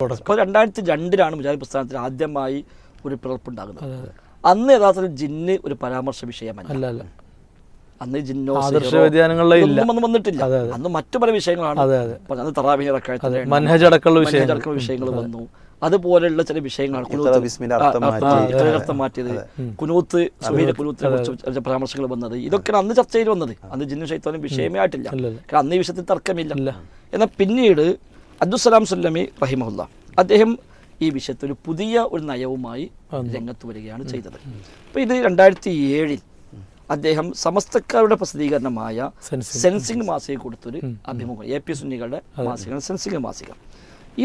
അപ്പോൾ 2002 മുജാഹിദ് പ്രസ്ഥാനത്തിൽ ആദ്യമായി ഒരു പിളർപ്പുണ്ടാകുന്നത്. അന്ന് യഥാർത്ഥത്തിൽ ജിന്ന് ഒരു പരാമർശ വിഷയമല്ല. അന്ന് ജിന്നോ ഒന്നും വന്നിട്ടില്ല. അന്ന് മറ്റു പല വിഷയങ്ങളാണ്. അന്ന് തറാവീഹ് റക്അത്ത്, മനഹജ് അടക്കമുള്ള വിഷയങ്ങൾ വന്നു. അതുപോലെയുള്ള ചില വിഷയങ്ങളാണ് അർത്ഥം മാറ്റിയത്, കുനൂത്ത് കുറിച്ച് പരാമർശങ്ങൾ വന്നത്. ഇതൊക്കെ അന്ന് ചർച്ചയിൽ വന്നത്. അന്ന് ജിന്നു ശൈത്താനും വിഷയമേ ആയിട്ടില്ല. കാരണം അന്ന് ഈ വിഷയത്തിൽ തർക്കമില്ല. എന്നാൽ പിന്നീട് അബ്ദുസ്സലാം സുല്ലമി റഹിമഹുല്ല അദ്ദേഹം ഈ വിഷയത്തിൽ ഒരു പുതിയ ഒരു നയവുമായി രംഗത്ത് വരികയാണ് ചെയ്തത്. അപ്പോൾ ഇത് 2007 അദ്ദേഹം സമസ്തക്കാരുടെ പ്രസിദ്ധീകരണമായ സെൻസിംഗ് മാസിക കൊടുത്തൊരു അഭിമുഖം, AP സുന്നികളുടെ മാസിക സെൻസിംഗ് മാസിക.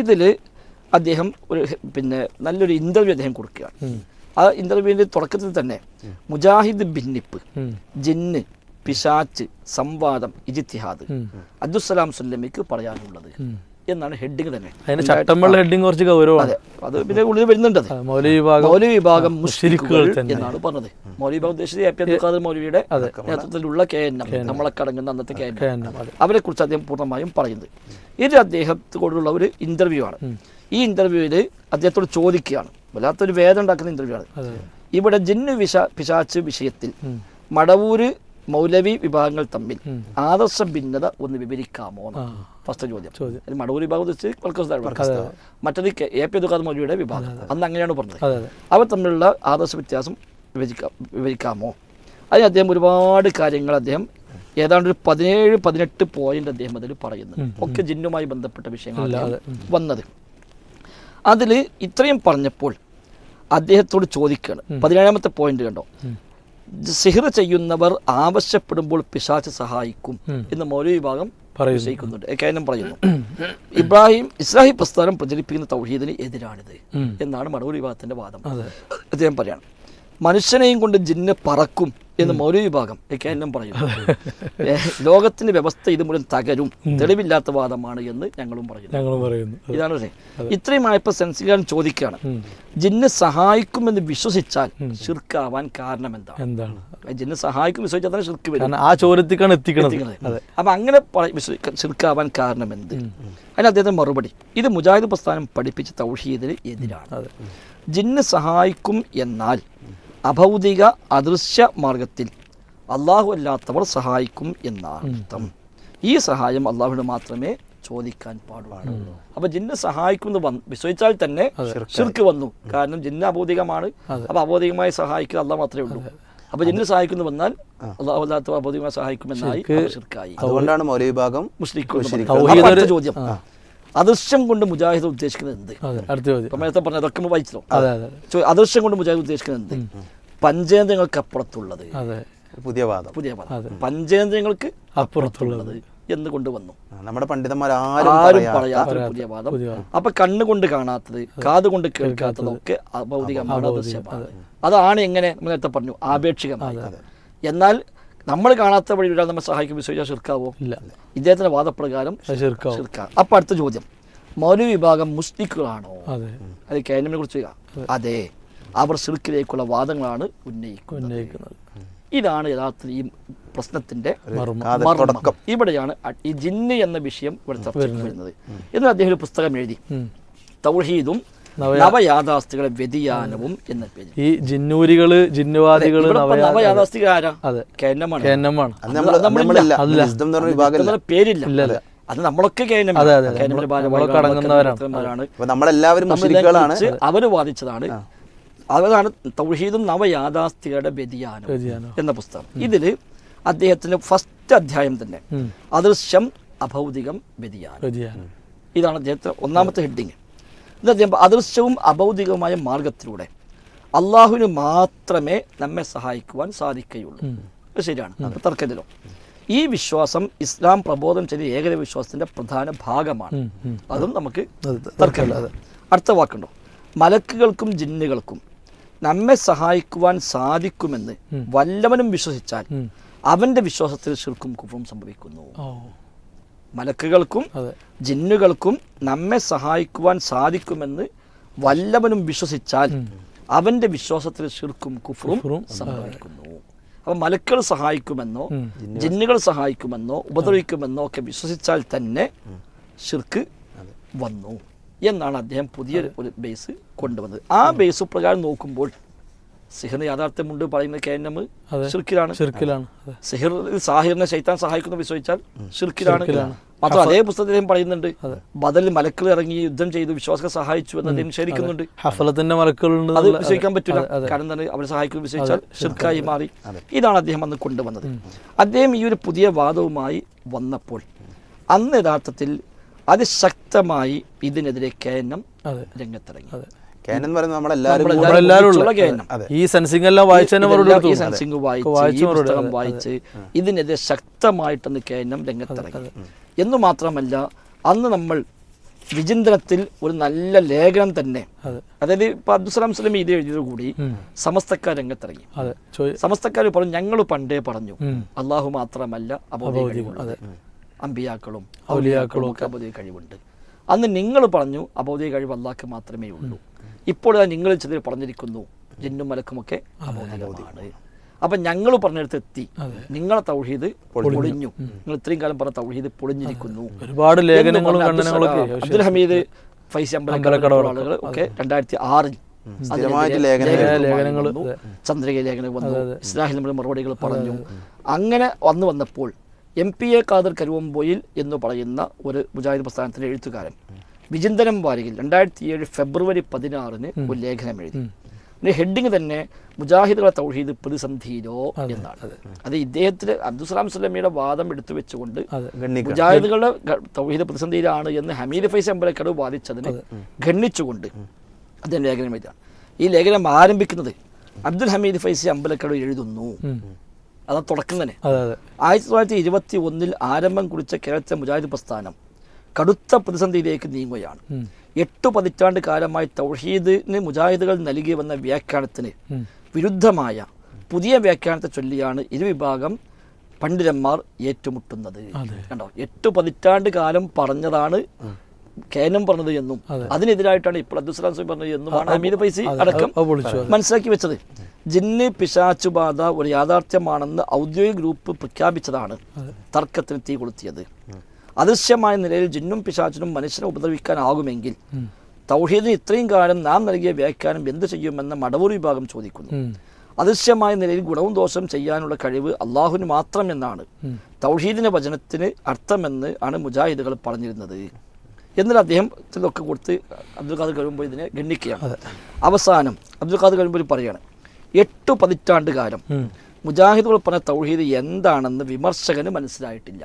ഇതിൽ അദ്ദേഹം ഒരു നല്ലൊരു ഇൻ്റർവ്യൂ അദ്ദേഹം കൊടുക്കുകയാണ്. ആ ഇൻ്റർവ്യൂവിൻ്റെ തുടക്കത്തിൽ തന്നെ മുജാഹിദ് ഭിന്നിപ്പ്, ജിന്ന്, പിശാച്ച്, സംവാദം, ഇജ്തിഹാദ് അബ്ദുസ്സലാം സുല്ലമിക്ക് പറയാനുള്ളത് എന്നാണ് ഹെഡിങ് തന്നെ. ഹെഡിങ് കുറച്ച് ഗൗരവമാണ്. അത് പിന്നെ ഉള്ളിൽ വരുന്നുണ്ട്. മൗലവി വിഭാഗം മുശ്രിക്കുകൾ എന്നാണ് പറഞ്ഞത്. മൗലവി വിഭാഗം ഉദ്ദേശിച്ചത് AP അബ്ദുൽ ഖാദിർ മൗലവിയുടെ നേതൃത്വത്തിലുള്ള KNM, നമ്മളൊക്കെ അടങ്ങുന്ന അന്നത്തെ KNM, അവരെ കുറിച്ച് അദ്ദേഹം പൂർണ്ണമായും പറയുന്നത്. ഇത് അദ്ദേഹത്തോടുള്ള ഒരു ഇന്റർവ്യൂ ആണ്. ഈ ഇന്റർവ്യൂവിൽ അദ്ദേഹത്തോട് ചോദിക്കുകയാണ്, വല്ലാത്തൊരു വേദന ഉണ്ടാക്കുന്ന ഇന്റർവ്യൂ ആണ്. ഇവിടെ ജിന്ന് പിശാച്ച് വിഷയത്തിൽ മടവൂര് മൗലവി വിഭാഗങ്ങൾ തമ്മിൽ ആദർശ ഭിന്നത ഒന്ന് വിവരിക്കാമോ? ഫസ്റ്റ് ചോദ്യം. മടവൂർ വിഭാഗം മറ്റത് AP അബ്ദുൽ ഖാദിർ മൗലവിയുടെ വിഭാഗം. അന്ന് അങ്ങനെയാണ് പറഞ്ഞത്. അവർ തമ്മിലുള്ള ആദർശ വ്യത്യാസം വിവരിക്കാമോ? അതിന് അദ്ദേഹം ഒരുപാട് കാര്യങ്ങൾ അദ്ദേഹം ഏതാണ്ട് ഒരു 17-18 പോയിന്റ് അദ്ദേഹം അതിൽ പറയുന്നു. ഒക്കെ ജിന്നുമായി ബന്ധപ്പെട്ട വിഷയങ്ങളാണ് വന്നത്. അതിൽ ഇത്രയും പറഞ്ഞപ്പോൾ അദ്ദേഹത്തോട് ചോദിക്കുകയാണ്. 17ാമത്തെ പോയിന്റ് കണ്ടോ, സിഹ്ർ ചെയ്യുന്നവർ ആവശ്യപ്പെടുമ്പോൾ പിശാച് സഹായിക്കും എന്ന് മൗലവി വിഭാഗം വിശ്വസിക്കുന്നുണ്ട്. KNM പറയുന്നു. ഇസ്ലാഹി പ്രസ്ഥാനം പ്രചരിപ്പിക്കുന്ന തൗഹീദിന് എതിരാണിത് എന്നാണ് മടവൂർ വിഭാഗത്തിന്റെ വാദം. അദ്ദേഹം പറയാണ്, മനുഷ്യനെയും കൊണ്ട് ജിന്ന് പറക്കും എന്ന് മൗലവി വിഭാഗം KNM പറയുന്നു. ലോകത്തിന്റെ വ്യവസ്ഥ ഇത് മുഴുവൻ തകരും, തെളിവില്ലാത്ത വാദമാണ് എന്ന് ഞങ്ങളും പറയുന്നു. ഇതാണ് ഇത്രയുമായപ്പോൾ സെൻസിംഗാൻ ചോദിക്കുകയാണ്, ജിന്ന് സഹായിക്കുമെന്ന് വിശ്വസിച്ചാൽ ശിർക്കാവാൻ കാരണം എന്താണ്? ജിന്ന് സഹായിക്കും വിശ്വസിച്ചാൽ തന്നെ ശിർക്ക് വരും. ആ ചോദ്യത്തിലേക്കാണ് എത്തിക്കുന്നത്. അപ്പൊ അങ്ങനെ ശിർക്കാവാൻ കാരണം എന്ത്? അതിന് അദ്ദേഹത്തിന് മറുപടി, ഇത് മുജാഹിദ് പ്രസ്ഥാനം പഠിപ്പിച്ച തൗഹീദിന് എതിരാണ്. ജിന്ന് സഹായിക്കും എന്നാൽ അഭൗതിക അദൃശ്യ മാർഗത്തിൽ അള്ളാഹു അല്ലാത്തവർ സഹായിക്കും എന്നാണ് അർത്ഥം. ഈ സഹായം അള്ളാഹുവിന് മാത്രമേ ചോദിക്കാൻ പാടുള്ളൂ. അപ്പൊ ജിന്ന് സഹായിക്കുമെന്ന് വിശ്വസിച്ചാൽ തന്നെ ശിർക്ക് വന്നു. കാരണം ജിന്ന് അഭൗതികമാണ്. അപ്പൊ അഭൗതികമായി സഹായിക്കുക അള്ളാഹ് മാത്രമേ ഉള്ളൂ. അപ്പൊ ജിന്ന് സഹായിക്കുന്നു വന്നാൽ അള്ളാഹു അല്ലാത്തവർ അഭൗതികമായി സഹായിക്കുമെന്നായി ശിർക്കായി. അതുകൊണ്ടാണ് മൗലവി വിഭാഗം മുശ്രിക്ക്. ചോദ്യം, അദൃശ്യം കൊണ്ട് മുജാഹിദ് ഉദ്ദേശിക്കുന്നത് എന്ത്? പറഞ്ഞ അതൊക്കെ വായിച്ചോ. അദൃശ്യം കൊണ്ട് മുജാഹിദ് ഉദ്ദേശിക്കുന്നത് എന്ത്? പഞ്ചേന്ദ്രിയങ്ങൾക്ക് അപ്പുറത്തുള്ളത്. പുതിയ വാദം. പഞ്ചേന്ദ്രിയങ്ങൾക്ക് അപ്പുറത്തുള്ളത് എന്ന് കൊണ്ടുവന്നു. നമ്മുടെ പണ്ഡിതന്മാർ ആരും പറയാത്തൊരു പുതിയ വാദം. അപ്പൊ കണ്ണുകൊണ്ട് കാണാത്തത്, കാതുകൊണ്ട് കേൾക്കാത്തതൊക്കെ അഭൗതികമാണ്, അദൃശ്യമാണ്. അതാണ് എങ്ങനെ നമ്മൾ നേരത്തെ പറഞ്ഞു, ആപേക്ഷികമായി. എന്നാൽ നമ്മൾ കാണാത്ത വഴി ഒരാൾ നമ്മൾ സഹായിക്കും വിശ്വസിച്ചാൽ ശിർക്കാവോ? ഇല്ല. ഇദ്ദേഹത്തിന്റെ വാദപ്രകാരം ശിർക്കാ. അപ്പൊ അടുത്ത ചോദ്യം, മൗലവി വിഭാഗം മുസ്ലിക്കുകളാണോ? അത് KNM കുറിച്ച് അതെ, അവർ ശിർക്കിലേക്കുള്ള വാദങ്ങളാണ് ഉന്നയിക്കുന്നത്. ഇതാണ് യഥാർത്ഥത്തിൽ ഈ പ്രശ്നത്തിന്റെ മർമ്മം. ഇവിടെയാണ് ഈ ജിന്ന് എന്ന വിഷയം ഇവിടെ ചർച്ച വരുന്നത്. എന്നാൽ അദ്ദേഹം ഒരു പുസ്തകം എഴുതി, തൗഹീദും നവയാഥാസ്ഥികളുടെ വ്യതിയാനവും എന്ന പേര്. ഈ ജിന്നൂരികള്, ജിന്നുവാദികള്, നവയാഥാസ്ഥിക ആരാ? KNM ആണ്. പേരില്ല. അത് നമ്മളൊക്കെ അവര് വാദിച്ചതാണ്. അതാണ് തൗഹീദും നവയാഥാസ്ഥികയുടെ വ്യതിയാനം എന്ന പുസ്തകം. ഇതില് അദ്ദേഹത്തിന്റെ ഫസ്റ്റ് അധ്യായം തന്നെ അദൃശ്യം, അഭൗതികം, വ്യതിയാനം. ഇതാണ് അദ്ദേഹത്തിന്റെ ഒന്നാമത്തെ ഹെഡിങ്. അദ്ദേഹം അദൃശ്യവും അഭൗതികവുമായ മാർഗത്തിലൂടെ അള്ളാഹുവിന് മാത്രമേ നമ്മെ സഹായിക്കുവാൻ സാധിക്കുകയുള്ളൂ. ശരിയാണ്, തർക്കത്തിലോ. ഈ വിശ്വാസം ഇസ്ലാം പ്രബോധനം ചെയ്ത ഏകദൈവ വിശ്വാസത്തിന്റെ പ്രധാന ഭാഗമാണ്. അതും നമുക്ക് തർക്കമില്ല. അടുത്ത വാക്കുണ്ടോ, മലക്കുകൾക്കും ജിന്നുകൾക്കും നമ്മെ സഹായിക്കുവാൻ സാധിക്കുമെന്ന് വല്ലവനും വിശ്വസിച്ചാൽ അവന്റെ വിശ്വാസത്തിൽ ശിർക്കും കുഫറും സംഭവിക്കുന്നു. മലക്കുകൾക്കും ജിന്നുകൾക്കും നമ്മെ സഹായിക്കുവാൻ സാധിക്കുമെന്ന് വല്ലവനും വിശ്വസിച്ചാൽ അവന്റെ വിശ്വാസത്തിൽ ശിർക്കും കുഫറും സംഭവിക്കുന്നു. അപ്പം മലക്കൾ സഹായിക്കുമെന്നോ ജിന്നുകൾ സഹായിക്കുമെന്നോ ഉപദ്രവിക്കുമെന്നോ ഒക്കെ വിശ്വസിച്ചാൽ തന്നെ ശിർക്ക് വന്നു എന്നാണ് അദ്ദേഹം പുതിയ ഒരു ബേസ് കൊണ്ടുവന്നത്. ആ ബേസ് പ്രകാരം നോക്കുമ്പോൾ സിഹിറിന് യാഥാർത്ഥ്യമുണ്ട് പറയുന്ന കേനം ഷിർക്കിലാണ്. സിഹിർ സാഹിറിനെ ശൈത്താൻ സഹായിക്കുന്ന വിശ്വസിച്ചാൽ ഷിർക്കിലാണ്. മാത്രം അതേ പുസ്തകത്തിൽ പറയുന്നുണ്ട് ബദൽ മലക്കൾ ഇറങ്ങി യുദ്ധം ചെയ്തു വിശ്വാസികളെ സഹായിച്ചു എന്ന് അദ്ദേഹം നിഷേധിക്കുന്നുണ്ട്. അത് വിശ്വസിക്കാൻ പറ്റില്ല. കാരണം എന്താണ്, അവരെ സഹായിക്കുന്നത് വിശ്വസിച്ചാൽ ഷിർക്കായി മാറി. ഇതാണ് അദ്ദേഹം അന്ന് കൊണ്ടുവന്നത്. അദ്ദേഹം ഈ ഒരു പുതിയ വാദവുമായി വന്നപ്പോൾ അന്ന് യഥാർത്ഥത്തിൽ അതിശക്തമായി ഇതിനെതിരെ കേനം രംഗത്തിറങ്ങി. വായിച്ച് ഇതിനെതിരെ ശക്തമായിട്ടന്ന് കേനം രംഗത്തിറങ്ങി. എന്നു മാത്രമല്ല, അന്ന് നമ്മൾ വിചിന്തനത്തിൽ ഒരു നല്ല ലേഖനം തന്നെ, അതായത് ഇപ്പൊ അബ്ദുസ്സലാം സ്വലമി ഇത് എഴുതിയതുകൂടി സമസ്തക്കാർ രംഗത്തിറങ്ങി. സമസ്തക്കാർ പറഞ്ഞു, ഞങ്ങൾ പണ്ടേ പറഞ്ഞു അള്ളാഹു മാത്രമല്ല അബോധികളുണ്ട്, അമ്പിയാക്കളും ഔലിയാക്കളും ഒക്കെ അബോധിക കഴിവുണ്ട്. അന്ന് നിങ്ങൾ പറഞ്ഞു അബോധിക കഴിവ് അള്ളാഹ്ക്ക് മാത്രമേ ഉള്ളൂ. ഇപ്പോൾ നിങ്ങൾ ചിലർ പറഞ്ഞിരിക്കുന്നു ജിന്നും മലക്കുമൊക്കെ അബോധികമാണ്. അപ്പൊ ഞങ്ങൾ പറഞ്ഞെടുത്ത് എത്തി, നിങ്ങളെ തൗഹീദ് പൊളിഞ്ഞു, നിങ്ങൾ ഇത്രയും കാലം പറഞ്ഞ തൗഹീദ് പൊളിഞ്ഞിരിക്കുന്നു. ഒരുപാട് ലേഖനങ്ങളും അബ്ദുൽ ഹമീദ് ഫൈസി അമ്പലക്കടവ് ആളുകൾ ഒക്കെ 2006 ചന്ദ്രിക ലേഖനം വന്നു, ഇസ്ലാഹിൽ മറുപടികൾ പറഞ്ഞു. അങ്ങനെ വന്നപ്പോൾ MPA ഖാദർ കരുവമ്പോയിൽ എന്ന് പറയുന്ന ഒരു മുജാഹിദ് പ്രസ്ഥാനത്തിലെ എഴുത്തുകാരൻ വിചിന്തനം വാരികയിൽ 2007 ഫെബ്രുവരി 16 ഒരു ലേഖനം എഴുതി. ഹെഡിങ് തന്നെ മുജാഹിദുകളെ തൗഹീദ് പ്രതിസന്ധിയിലോ എന്നാണ്. അത് ഇദ്ദേഹത്തിന് അബ്ദുസ്സലാം സ്വലമിയുടെ വാദം എടുത്തു വെച്ചുകൊണ്ട് മുജാഹിദുകളുടെ തൗഹീദ് പ്രതിസന്ധിയിലാണ് എന്ന് ഹമീദ് ഫൈസി അമ്പലക്കടവ് വാദിച്ചതിന് ഖണ്ഡിച്ചുകൊണ്ട് അദ്ദേഹം ലേഖനം എഴുതാം. ഈ ലേഖനം ആരംഭിക്കുന്നത് അബ്ദുൽ ഹമീദ് ഫൈസി അമ്പലക്കടവ് എഴുതുന്നു. അതാ തുടക്കം തന്നെ. 1921 ആരംഭം കുറിച്ച കേരളത്തിലെ മുജാഹിദ് പ്രസ്ഥാനം കടുത്ത പ്രതിസന്ധിയിലേക്ക് നീങ്ങുകയാണ്. 8 പതിറ്റാണ്ട് കാലമായി തൗഹീദിന് മുജാഹിദുകൾ നൽകി വന്ന വ്യാഖ്യാനത്തിന് വിരുദ്ധമായ പുതിയ വ്യാഖ്യാനത്തെ ചൊല്ലിയാണ് ഇരുവിഭാഗം പണ്ഡിതന്മാർ ഏറ്റുമുട്ടുന്നത്. കണ്ടോ, 8 പതിറ്റാണ്ട് കാലം പറഞ്ഞതാണ് കേനം പറഞ്ഞത് എന്നും അതിനെതിരായിട്ടാണ് ഇപ്പോൾ അബ്ദുസ്സലാം സ്വലമി പറഞ്ഞത് എന്നുമാണ് ഹമീദ് ഫൈസി അടക്കം മനസ്സിലാക്കി വെച്ചത്. ജിന്ന് പിശാച്ചുബാധ ഒരു യാഥാർത്ഥ്യമാണെന്ന് ഔദ്യോഗിക ഗ്രൂപ്പ് പ്രഖ്യാപിച്ചതാണ് തർക്കത്തിന് തീ കൊളുത്തിയത്. അദൃശ്യമായ നിലയിൽ ജിന്നും പിശാച്ചിനും മനുഷ്യനെ ഉപദ്രവിക്കാനാകുമെങ്കിൽ തൗഹീദിന് ഇത്രയും കാലം നാം നൽകിയ വ്യാഖ്യാനം എന്ത് ചെയ്യുമെന്ന് മടവൂർ വിഭാഗം ചോദിക്കുന്നു. അദൃശ്യമായ നിലയിൽ ഗുണവും ദോഷവും ചെയ്യാനുള്ള കഴിവ് അള്ളാഹുവിന് മാത്രം എന്നാണ് തൗഹീദിന്റെ വചനത്തിന് അർത്ഥമെന്ന് ആണ് മുജാഹിദുകൾ പറഞ്ഞിരുന്നത്. എന്നിട്ട് അദ്ദേഹം ഇതൊക്കെ കൊടുത്ത് അബ്ദുൽ ഖാദർ കരുമ്പോൾ ഇതിനെ ഗണ്ണിക്കുകയാണ്. അവസാനം അബ്ദുൽ ഖാദർ കരുമ്പോൾ പറയുകയാണ്, 8 പതിറ്റാണ്ട് കാലം മുജാഹിദുകൾ പറഞ്ഞ തൗഹീദ് എന്താണെന്ന് വിമർശകന് മനസ്സിലായിട്ടില്ല.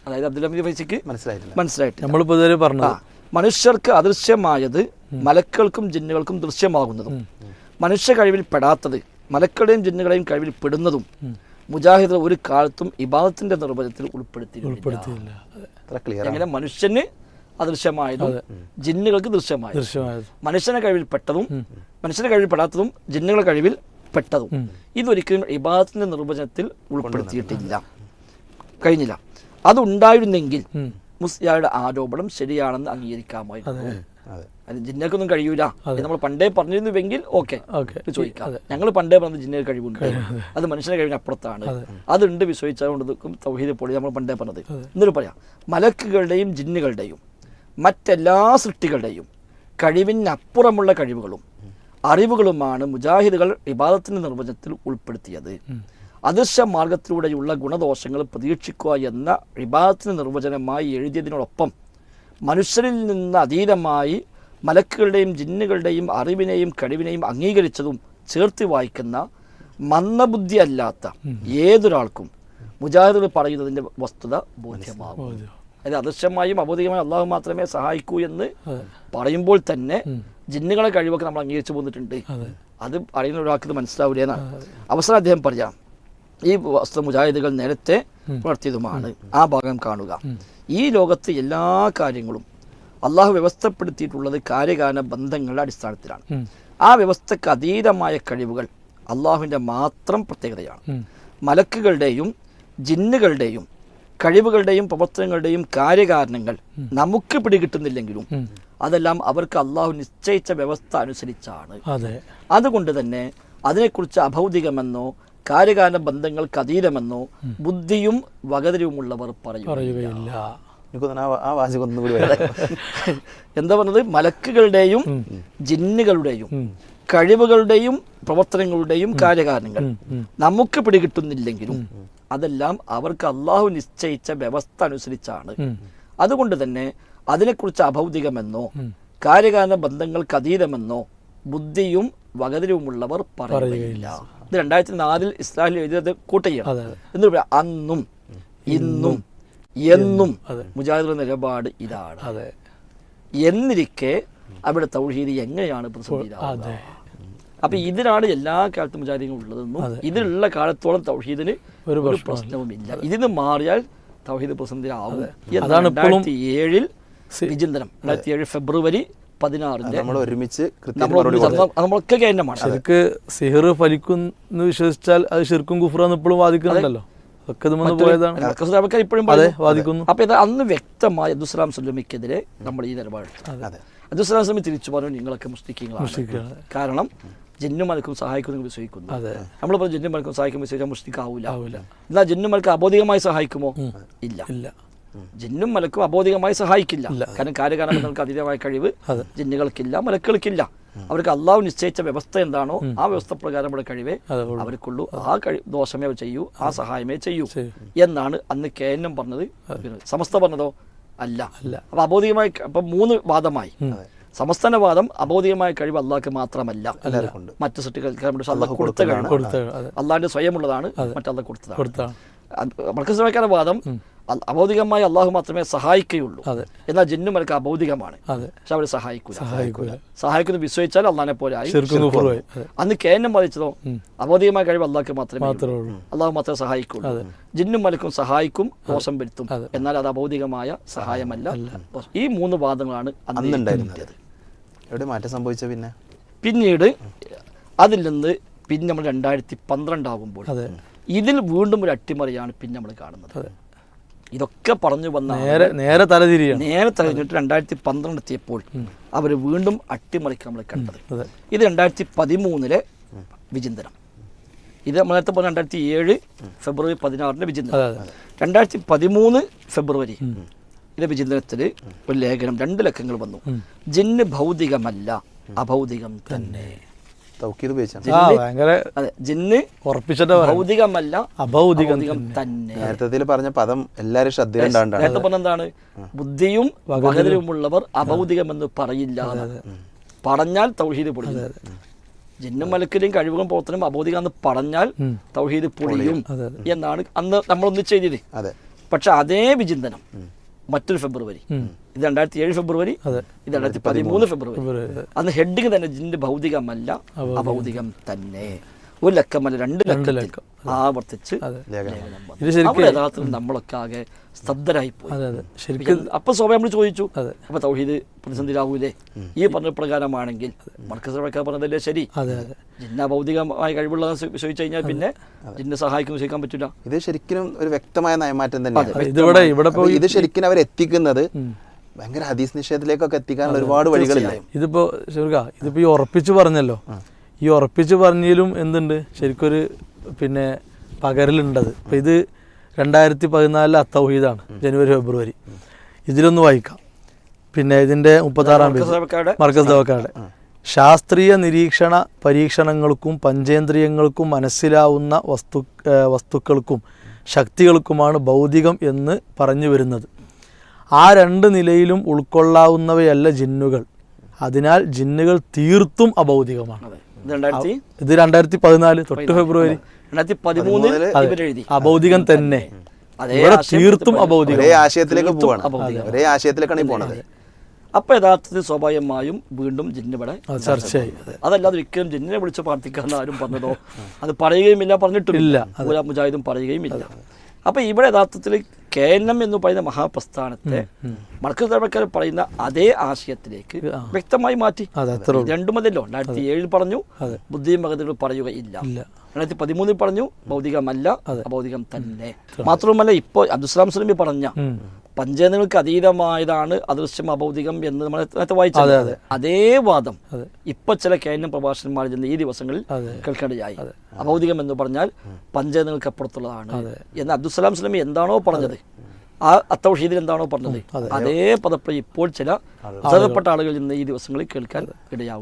അതായത് അബ്ദുൽ ഹമീദ് ഫൈസിക്ക് മനസ്സിലായിട്ടില്ല. മനുഷ്യർക്ക് അദൃശ്യമായത് മലക്കൾക്കും ജിന്നുകൾക്കും ദൃശ്യമാകുന്നതും മനുഷ്യ കഴിവിൽ പെടാത്തത് മലക്കളുടെയും ജിന്നുകളെയും കഴിവിൽ പെടുന്നതും മുജാഹിദുകൾ ഒരു കാലത്തും ഇബാദത്തിന്റെ നിർവചനത്തിൽ ഉൾപ്പെടുത്തിയില്ല. എങ്ങനെ മനുഷ്യന് അദൃശ്യമായതും ജിന്നുകൾക്ക് ദൃശ്യമായതും മനുഷ്യന്റെ കഴിവിൽ പെട്ടതും മനുഷ്യന്റെ കഴിവിൽ പെടാത്തതും ജിന്നുകളുടെ കഴിവിൽ പെട്ടതും ഇതൊരിക്കലും ഇബാദത്തിന്റെ നിർവചനത്തിൽ ഉൾപ്പെടുത്തിയിട്ടില്ല, കഴിഞ്ഞില്ല. അതുണ്ടായിരുന്നെങ്കിൽ മുസ്ലിയാരുടെ ആരോപണം ശരിയാണെന്ന് അംഗീകരിക്കാമായിരുന്നു. അത് ജിന്നക്കൊന്നും കഴിയൂല നമ്മൾ പണ്ടേ പറഞ്ഞിരുന്നുവെങ്കിൽ ഓക്കെ ചോദിക്കാം. ഞങ്ങൾ പണ്ടേ പറഞ്ഞ ജിന്നയിൽ കഴിവുണ്ട്, അത് മനുഷ്യന്റെ കഴിവിന് അപ്പുറത്താണ്, അതുണ്ട് വിശ്വസിച്ചുകൊണ്ട് തൗഹീദ് പൊളി നമ്മൾ പണ്ടേ പറഞ്ഞത്. എന്നിട്ട് പറയാം, മലക്കുകളുടെയും ജിന്നുകളുടെയും മറ്റെല്ലാ സൃഷ്ടികളുടെയും കഴിവിനപ്പുറമുള്ള കഴിവുകളും അറിവുകളുമാണ് മുജാഹിദുകൾ ഇബാദത്തിന്റെ നിർവചനത്തിൽ ഉൾപ്പെടുത്തിയത്. അദൃശ്യ മാർഗത്തിലൂടെയുള്ള ഗുണദോഷങ്ങൾ പ്രതീക്ഷിക്കുക എന്ന ഇബാദത്തിന്റെ നിർവചനമായി എഴുതിയതിനോടൊപ്പം മനുഷ്യരിൽ നിന്ന് അതീതമായി മലക്കുകളുടെയും ജിന്നുകളുടെയും അറിവിനെയും കഴിവിനെയും അംഗീകരിച്ചതും ചേർത്ത് വായിക്കുന്ന മന്ദബുദ്ധി അല്ലാത്ത ഏതൊരാൾക്കും മുജാഹിദുകൾ പറയുന്നതിൻ്റെ വസ്തുത ബോധ്യമാകും. അതായത് അദൃശ്യമായും അബോധികമായും അള്ളാഹു മാത്രമേ സഹായിക്കൂ എന്ന് പറയുമ്പോൾ തന്നെ ജിന്നുകളെ കഴിവൊക്കെ നമ്മൾ അംഗീകരിച്ചു പോന്നിട്ടുണ്ട്. അത് അറിയുന്ന ഒരാൾക്ക് മനസ്സിലാവില്ല എന്നാണ്. അവസാനം അദ്ദേഹം പറയാം, ഈ വസ്തു മുജാഹിദുകൾ നേരത്തെ പുലർത്തിയതുമാണ്. ആ ഭാഗം കാണുക. ഈ ലോകത്ത് എല്ലാ കാര്യങ്ങളും അള്ളാഹു വ്യവസ്ഥപ്പെടുത്തിയിട്ടുള്ളത് കാര്യകാരണ ബന്ധങ്ങളുടെ അടിസ്ഥാനത്തിലാണ്. ആ വ്യവസ്ഥക്ക് അതീതമായ കഴിവുകൾ അള്ളാഹുവിൻ്റെ മാത്രം പ്രത്യേകതയാണ്. മലക്കുകളുടെയും ജിന്നുകളുടെയും കഴിവുകളുടെയും പ്രവർത്തനങ്ങളുടെയും കാര്യകാരണങ്ങൾ നമുക്ക് പിടികിട്ടുന്നില്ലെങ്കിലും അതെല്ലാം അവർക്ക് അള്ളാഹു നിശ്ചയിച്ച വ്യവസ്ഥ അനുസരിച്ചാണ്. അതുകൊണ്ട് തന്നെ അതിനെക്കുറിച്ച് അഭൗതികമെന്നോ കാര്യകാരണ ബന്ധങ്ങൾക്ക് അതീതമെന്നോ ബുദ്ധിയും വകതിരിവുമുള്ളവർ പറയുകയില്ല. ആ വാചകം ഒന്നും കൂടി എന്താ പറഞ്ഞത്? മലക്കുകളുടെയും ജിന്നുകളുടെയും കഴിവുകളുടെയും പ്രവർത്തനങ്ങളുടെയും കാര്യകാരണങ്ങൾ നമുക്ക് പിടികിട്ടുന്നില്ലെങ്കിലും അതെല്ലാം അവർക്ക് അള്ളാഹു നിശ്ചയിച്ച വ്യവസ്ഥ അനുസരിച്ചാണ്. അതുകൊണ്ട് തന്നെ അതിനെക്കുറിച്ച് അഭൗതികമെന്നോ കാര്യകാരണ ബന്ധങ്ങൾക്ക് അതീതമെന്നോ ബുദ്ധിയും വകതിരിവുമുള്ളവർ പറയുകയില്ല. ഇത് 2004 ഇസ്ലാമിൽ എഴുതിയത് കൂട്ടുകയാണ്. എന്ന് പറയാം, അന്നും ഇന്നും എന്നും മുജാഹിദുകളുടെ നിലപാട് ഇതാണ്. എന്നിരിക്കെ അവിടെ തൗഹീദ് എങ്ങനെയാണ് പ്രതിസന്ധിയിലാവുക? അപ്പൊ ഇതിനാണ് എല്ലാ കാലത്തും മുജാഹിദീങ്ങളും ഉള്ളതെന്നും ഇതിലുള്ള കാലത്തോളം തൗഹീദിന് ഒരു പ്രശ്നവുമില്ല. ഇതിന് മാറിയാൽ തൗഹീദ് പ്രതിസന്ധിയിലാവും. 2007 വിചിന്തനം 2007 ഫെബ്രുവരി 16 നമ്മൾ ഒരുമിച്ച് നമ്മളൊക്കെ കേന്ദ്രമാണ്. ശരിക്ക് സിഹർ ഫലിക്കുന്നു വിശ്വസിച്ചാൽ അത് ശിർക്കും കുഫ്റാന്ന് ഇപ്പോഴും വാദിക്കുന്നുണ്ടല്ലോ. അപ്പൊ ഇത് അന്ന് വ്യക്തമായി അബ്ദുസ്സലാം സുല്ലമിക്കെതിരെ നമ്മൾ ഈ നിലപാടെടുത്തു. അബ്ദുസ്സലാം സുല്ലമി തിരിച്ചു പറഞ്ഞു, നിങ്ങളൊക്കെ മുസ്ലിങ്ങളാണ്. കാരണം ജിന്നും മലക്കും സഹായിക്കുന്നു വിശ്വസിക്കുന്നു. നമ്മൾ പറഞ്ഞു ജിന്നും മലക്കും സഹായിക്കും വിശ്വസിച്ചാൽ മുസ്ലിക്കാവൂല. എന്നാൽ ജിന്നും മലക്കും അബോധികമായി സഹായിക്കുമോ? ഇല്ല. ജിന്നും മലക്കും അബോധികമായി സഹായിക്കില്ല. കാരണം കാര്യകാരണങ്ങൾക്ക് അതീതമായ കഴിവ് ജിന്നുകൾക്കില്ല, മലക്കുകൾക്കില്ല. അവർക്ക് അള്ളാഹു നിശ്ചയിച്ച വ്യവസ്ഥ എന്താണോ ആ വ്യവസ്ഥ പ്രകാരമുള്ള കഴിവേ അവർക്കുള്ളൂ. ആ ദോഷമേ ചെയ്യൂ, ആ സഹായമേ ചെയ്യൂ എന്നാണ് അന്ന് കേന്ദ്രം പറഞ്ഞത്. സമസ്ത പറഞ്ഞതോ അല്ല. അപ്പൊ അബോധികമായി അപ്പൊ 3 വാദമായി. സമസ്തന്റെ വാദം അബോധികമായ കഴിവ് അള്ളാഹ്ക്ക് മാത്രമല്ല, മറ്റു സൃഷ്ടികൾക്ക് അള്ളാഹ് കൊടുത്ത കഴിവ് അള്ളാഹിന്റെ സ്വയമുള്ളതാണ്, മറ്റല്ല കൊടുത്തതാണ്. മർക്കസ്യക്കാരുടെ വാദം അബൗദികമായി അള്ളാഹു മാത്രമേ സഹായിക്കുകയുള്ളൂ, എന്നാൽ ജിന്നും മലക്ക് അബൗദികമാണ്, പക്ഷെ അവർ സഹായിക്കുന്നു വിശ്വസിച്ചാൽ അള്ളാഹിനെ പോലെ ആയി. അന്ന് കേന്ദ്രം ബാധിച്ചതോ അബൗദികമായ കഴിവ് അള്ളാഹ്ക്ക് മാത്രമേ അള്ളാഹു മാത്രമേ സഹായിക്കുള്ളൂ. ജിന്നും മലക്കും സഹായിക്കും, ദോഷം വരുത്തും, എന്നാൽ അത് അബൗദികമായ സഹായമല്ല. ഈ 3 വാദങ്ങളാണ് അന്നുണ്ടായിരുന്നത്. എവിടെ മാറ്റം സംഭവിച്ച പിന്നീട് അതിൽ നിന്ന് പിന്നെ നമ്മൾ 2012 ആകുമ്പോൾ ഇതിൽ വീണ്ടും ഒരു അട്ടിമറിയാണ് പിന്നെ നമ്മൾ കാണുന്നത്. ഇതൊക്കെ പറഞ്ഞു വന്ന നേരെ തലതിരിഞ്ഞിട്ട് 2012 എത്തിയപ്പോൾ അവർ വീണ്ടും അട്ടിമറിക്കാൻ നമ്മൾ കണ്ടത്. ഇത് 2013 വിചിന്തനം. ഇത് നമ്മൾ നേരത്തെ പറഞ്ഞ 2007 ഫെബ്രുവരി 16 വിചിന്തനം. 2013 ഫെബ്രുവരി ഇത് വിചിന്തനത്തിൽ ഒരു ലേഖനം 2 ലക്കങ്ങൾ വന്നു. ജിന്ന് ഭൗതികമല്ല, അഭൗതികം തന്നെ. ജിന്ന് ഭൗതികമല്ല, അഭൗതികം തന്നെ. നേരത്തെ പറഞ്ഞ പദം എല്ലാരും ശ്രദ്ധയിലുണ്ടാണ്. നേരത്തെ പറഞ്ഞ എന്താണ്? ബുദ്ധിയും വകതിരിവുമുള്ളവർ അഭൗതികമെന്ന് പറയില്ല. പറഞ്ഞാൽ തൗഹീദ് പൊളിയും. ജിന്നും മലക്കിലെയും കഴിവുകളും പ്രവർത്തനം അബോധികം എന്ന് പറഞ്ഞാൽ തൗഹീദ് പൊളിയും എന്നാണ് അന്ന് നമ്മളൊന്ന് ചെയ്തത്. പക്ഷെ അതേ വിചിന്തനം മറ്റൊരു ഫെബ്രുവരി, ഇത് 2007 ഫെബ്രുവരി, ഇത് 2013 ഫെബ്രുവരി. അന്ന് ഹെഡിങ് തന്നെ ജിന്ന് ഭൗതികമല്ല, അഭൗതികം തന്നെ. 1 ലക്കമല്ല 2 ലക്കം ആവർത്തിച്ച് യഥാർത്ഥത്തിൽ നമ്മളൊക്കെ ആകെ സ്തബ്ധരായി പോയി. അപ്പൊ സ്വാഭാവികം നമ്മൾ ചോദിച്ചു, അപ്പൊ തൗഹീദ് പ്രതിസന്ധിയിലാവൂലേ? ഈ പറഞ്ഞ പ്രകാരമാണെങ്കിൽ മർക്കസ് പറഞ്ഞതല്ലേ ശരി? ജിന്ന ഭൗതികമായ കഴിവുള്ള വിശ്വസിച്ചു കഴിഞ്ഞാൽ പിന്നെ ജിന്നെ സഹായിക്കും വിശ്വസിക്കാൻ പറ്റില്ല. ഇത് ശരിക്കും ഒരു വ്യക്തമായ നയമാറ്റം തന്നെയാണ്. ഇത് ശരിക്കും അവരെത്തിക്കുന്നത് ഭയങ്കര ഹദീസ് നിഷേധത്തിലേക്കൊക്കെ എത്തിക്കാനുള്ള ഒരുപാട് വഴികളില്ല. ഇതിപ്പോ ഈ ഉറപ്പിച്ചു പറഞ്ഞല്ലോ, ഈ ഉറപ്പിച്ച് പറഞ്ഞതിലും എന്തുണ്ട് ശരിക്കൊരു പിന്നെ പകരലുണ്ടത്. ഇപ്പം ഇത് 2014 അത്തൗഹീദാണ്, ജനുവരി ഫെബ്രുവരി. ഇതിലൊന്ന് വായിക്കാം. പിന്നെ ഇതിൻ്റെ 36-ാം പേജ് മർക്കസ് ദവക്കാരുടെ ശാസ്ത്രീയ നിരീക്ഷണ പരീക്ഷണങ്ങൾക്കും പഞ്ചേന്ദ്രിയങ്ങൾക്കും മനസ്സിലാവുന്ന വസ്തുക്കൾക്കും ശക്തികൾക്കുമാണ് ഭൗതികം എന്ന് പറഞ്ഞു വരുന്നത്. ആ 2 നിലയിലും ഉൾക്കൊള്ളാവുന്നവയല്ല ജിന്നുകൾ. അതിനാൽ ജിന്നുകൾ തീർത്തും അഭൗതികമാണ്. ഇത് 2014 തൊട്ട് ഫെബ്രുവരി 2013 അഭൗതികം തന്നെ. തീർത്തും അഭൗതികം. ഒരേ ആശയത്തിലേക്ക് പോവാണ്, ഒരേ ആശയത്തിലേക്കാണ് പോണത്. അപ്പൊ യഥാർത്ഥത്തിൽ സ്വാഭാവികമായും വീണ്ടും ജിന്നിവിടെ ചർച്ചയായി. അതല്ലാതെ ഒരിക്കലും ജിന്നിനെ വിളിച്ച് പ്രാർത്ഥിക്കാന്ന് ആരും പറഞ്ഞതോ അത് പറയുകയുമില്ല, പറഞ്ഞിട്ടില്ല, മുജാഹിദും പറയുകയുമില്ല. അപ്പൊ ഇവിടെ യഥാർത്ഥത്തിൽ കേനം എന്ന് പറയുന്ന മഹാപ്രസ്ഥാനത്തെ മർക്കസ് ദഅവക്കാർ പറയുന്ന അതേ ആശയത്തിലേക്ക് വ്യക്തമായി മാറ്റി. 2 മതിയല്ലോ. 2007 പറഞ്ഞു ബുദ്ധിയും വകതിരിവും പറയുകയില്ല, 2013 പറഞ്ഞു ഭൗതികമല്ല, അഭൗതികം തന്നെ. മാത്രവുമല്ല ഇപ്പോൾ അബ്ദുസ്സലാം സുല്ലമി പറഞ്ഞ പഞ്ചേന്ദ്രിയങ്ങൾക്ക് അതീതമായതാണ് അദൃശ്യം അഭൗതികം എന്ന് നമ്മൾ നേരത്തെ വായിച്ചത്. അതേ വാദം ഇപ്പൊ ചില കേന്ദ്ര പ്രഭാഷകന്മാർ ഈ ദിവസങ്ങളിൽ കേൾക്കേണ്ടതായി. അഭൗതികം എന്ന് പറഞ്ഞാൽ പഞ്ചേന്ദ്രിയങ്ങൾക്ക് അപ്പുറത്തുള്ളതാണ് എന്ന് അബ്ദുസ്സലാം സുല്ലമി എന്താണോ പറഞ്ഞത് ആ അത്തൗഹീദിൽ എന്താണോ പറഞ്ഞത് അതേ പദപ്രയോഗം ഇപ്പോൾ ചില പ്രധാനപ്പെട്ട ആളുകളിൽ നിന്ന് ഈ ദിവസങ്ങളിൽ കേൾക്കാൻ ഇടയാവും.